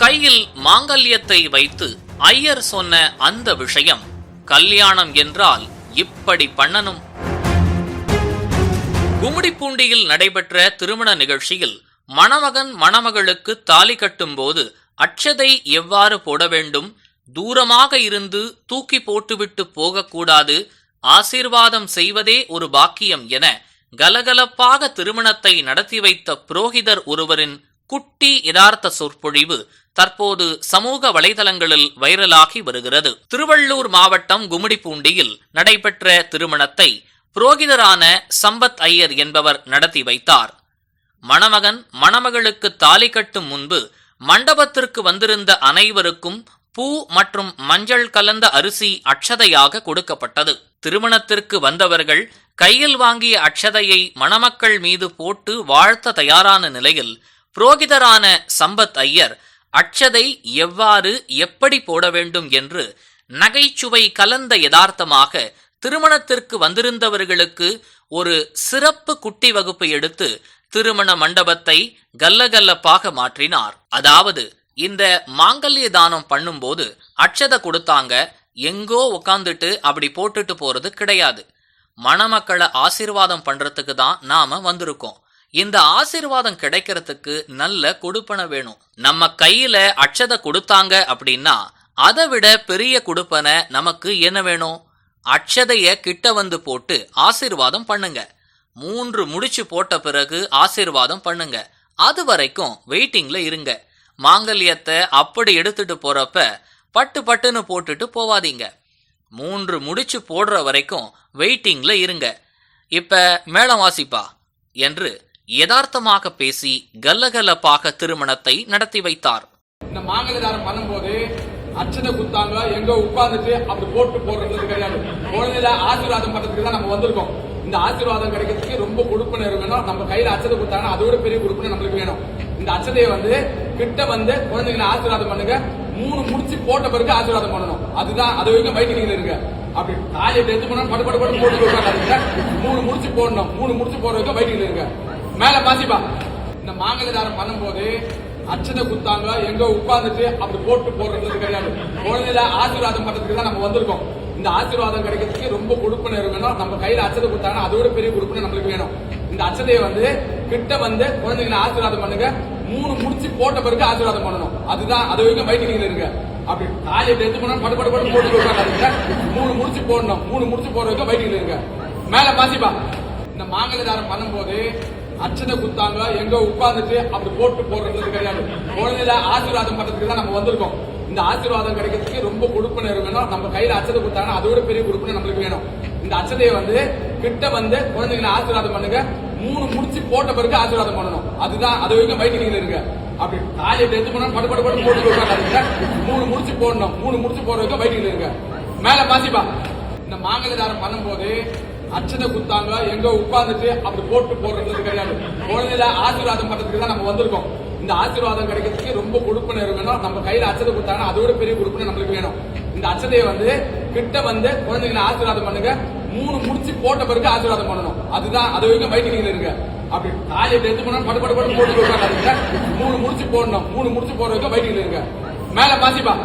கையில் மாங்கல்யத்தை வைத்து ஐயர் சொன்ன அந்த விஷயம் கல்யாணம் என்றால் இப்படி பண்ணணும். கும்மிடிப்பூண்டியில் நடைபெற்ற திருமண நிகழ்ச்சியில் மணமகன் மணமகளுக்கு தாலி கட்டும் போது அட்சதை எவ்வாறு போட வேண்டும், தூரமாக இருந்து தூக்கி போட்டுவிட்டு போகக்கூடாது, ஆசீர்வாதம் செய்வதே ஒரு பாக்கியம் என கலகலப்பாக திருமணத்தை நடத்தி வைத்த புரோகிதர் ஒருவரின் குட்டி யதார்த்த சொற்பொழிவு தற்போது சமூக வலைதளங்களில் வைரலாகி வருகிறது. திருவள்ளூர் மாவட்டம் கும்மிடிப்பூண்டியில் நடைபெற்ற திருமணத்தை புரோகிதரான சம்பத் ஐயர் என்பவர் நடத்தி வைத்தார். மணமகன் மணமகளுக்கு தாலி கட்டும் முன்பு மண்டபத்திற்கு வந்திருந்த அனைவருக்கும் பூ மற்றும் மஞ்சள் கலந்த அரிசி அட்சதையாக கொடுக்கப்பட்டது. திருமணத்திற்கு வந்தவர்கள் கையில் வாங்கிய அட்சதையை மணமக்கள் மீது போட்டு வாழ்த்த தயாரான நிலையில் புரோகிதரான சம்பத் ஐயர் அட்சதை எவ்வாறு எப்படி போட வேண்டும் என்று நகைச்சுவை கலந்த யதார்த்தமாக திருமணத்திற்கு வந்திருந்தவர்களுக்கு ஒரு சிறப்பு குட்டி வகுப்பு எடுத்து திருமண மண்டபத்தை கல்லகல்லப்பாக மாற்றினார். அதாவது இந்த மாங்கல்ய தானம் பண்ணும்போது அட்சதை கொடுத்தாங்க, எங்கோ உக்காந்துட்டு அப்படி போட்டுட்டு போறது கிடையாது. மணமக்களை ஆசீர்வாதம் பண்றதுக்கு தான் நாம வந்திருக்கோம். இந்த ஆசீர்வாதம் கிடைக்கிறதுக்கு நல்ல கொடுப்பன வேணும். நம்ம கையில அட்சதை கொடுத்தாங்க அப்படின்னா அதை விட பெரிய கொடுப்பனை நமக்கு என்ன வேணும்? அட்சதைய கிட்ட வந்து போட்டு ஆசீர்வாதம் பண்ணுங்க. 3 முடிச்சு போட்ட பிறகு ஆசீர்வாதம் பண்ணுங்க. அது வரைக்கும் வெயிட்டிங்ல இருங்க. மாங்கல்யத்தை அப்படி எடுத்துட்டு போறப்ப பட்டு பட்டுன்னு போட்டுட்டு போவாதீங்க. 3 முடிச்சு போடுற வரைக்கும் வெயிட்டிங்ல இருங்க. இப்ப மேளம் வாசிப்பா என்று யதார்த்தமாக பேசி கல்லகலப்பாக திருமணத்தை நடத்தி வைத்தார். இந்த மாங்கல்யதாரம் பண்ணும்போது அச்சதை குத்தாங்க, எங்க உட்கார்ந்துட்டு அப்படி போட்டு போடுறது கிடையாது. குழந்தையில ஆசீர்வாதம் பண்றதுக்கு தான் நம்ம வந்திருக்கோம். இந்த ஆசீர்வாதம் கிடைக்கிறதுக்கு ரொம்ப கொடுப்பனை இருக்கணும். நம்ம கையில அச்சதை குத்தாங்கன்னா அதோட பெரிய கொடுப்பனை நம்மளுக்கு வேணும். இந்த அச்சதையை கிட்ட வந்து குழந்தைங்களை ஆசீர்வாதம் பண்ணுங்க. 3 முடிச்சு போட்ட பிறகு ஆசீர்வாதம் பண்ணணும். அதுதான் அது வரைக்கும் வைத்தியர்கள் இருக்கு. அப்படி தாலி எடுத்து போனா படு போட்டு 3 முடிச்சு போடணும். 3 முடிச்சு போற வரைக்கும் வைத்தியர்கள் இருக்கு. மேல பாசிப்பா. இந்த மாங்கல்யதாரம் பண்ணும்போது அச்சதை குத்தாங்க, எங்க உட்கார்ந்துட்டு அப்படி போட்டு போடுறது கிடையாது. குழந்தையில ஆசீர்வாதம் பண்றதுக்கு தான் நம்ம வந்திருக்கோம். இந்த ஆசீர்வாதம் கிடைக்கிறதுக்கு ரொம்ப கொடுப்பனை இருக்கணும். நம்ம கையில அச்சதை குத்தாங்கன்னா அதோட பெரிய கொடுப்பனை நம்மளுக்கு வேணும். இந்த அச்சதையை கிட்ட வந்து குழந்தைங்களை ஆசீர்வாதம் பண்ணுங்க. 3 முடிச்சு போட்ட பிறகு ஆசீர்வாதம் பண்ணணும். அதுதான் அது வரைக்கும் வைத்தியர்கள் இருக்கு. அப்படி தாலி எடுத்து போனா படு போட்டு 3 முடிச்சு போடணும். 3 முடிச்சு போற வரைக்கும் வைத்தியர்கள் இருக்கு. மேல பாசிப்பா. இந்த மாங்கல்யதாரம் பண்ணும்போது அச்சதை குத்தாங்க, எங்க உட்கார்ந்துட்டு அப்படி போட்டு போடுறது கிடையாது. குழந்தையில ஆசீர்வாதம் பண்றதுக்கு தான் நம்ம வந்திருக்கோம். இந்த ஆசீர்வாதம் கிடைக்கிறதுக்கு ரொம்ப கொடுப்பனை இருக்கணும். நம்ம கையில அச்சதை குத்தாங்கன்னா அதோட பெரிய கொடுப்பனை நம்மளுக்கு வேணும். இந்த அச்சதையை கிட்ட வந்து குழந்தைங்களை ஆசீர்வாதம் பண்ணுங்க. 3 முடிச்சு போட்ட பிறகு ஆசீர்வாதம் பண்ணணும். அதுதான் அது வரைக்கும் வைத்தியர்கள் இருக்கு. அப்படி தாலி எடுத்து போனா படு போட்டு 3 முடிச்சு போடணும். 3 முடிச்சு போற வரைக்கும் வைத்தியர்கள் இருக்கு. மேல பாசிப்பா. இந்த மாங்கல்யதாரம் பண்ணும்போது அச்சதை குத்தாங்க, எங்க உட்கார்ந்துட்டு அப்படி போட்டு போடுறது கிடையாது. குழந்தையில ஆசீர்வாதம் பண்றதுக்கு தான் நம்ம வந்திருக்கோம். இந்த ஆசீர்வாதம் கிடைக்கிறதுக்கு ரொம்ப கொடுப்பனை இருக்கணும். நம்ம கையில அச்சதை குத்தாங்கன்னா அதோட பெரிய கொடுப்பனை நம்மளுக்கு வேணும். இந்த அச்சதையை கிட்ட வந்து குழந்தைங்களை ஆசீர்வாதம் பண்ணுங்க. 3 முடிச்சு போட்ட பிறகு ஆசீர்வாதம் பண்ணணும். அதுதான் அது வரைக்கும் வைத்தியர்கள் இருக்கு. அப்படி தாலி எடுத்து போனா படு போட்டு 3 முடிச்சு போடணும். 3 முடிச்சு போற வரைக்கும் வைத்தியர்கள் இருக்கு. மேல பாசிப்பா.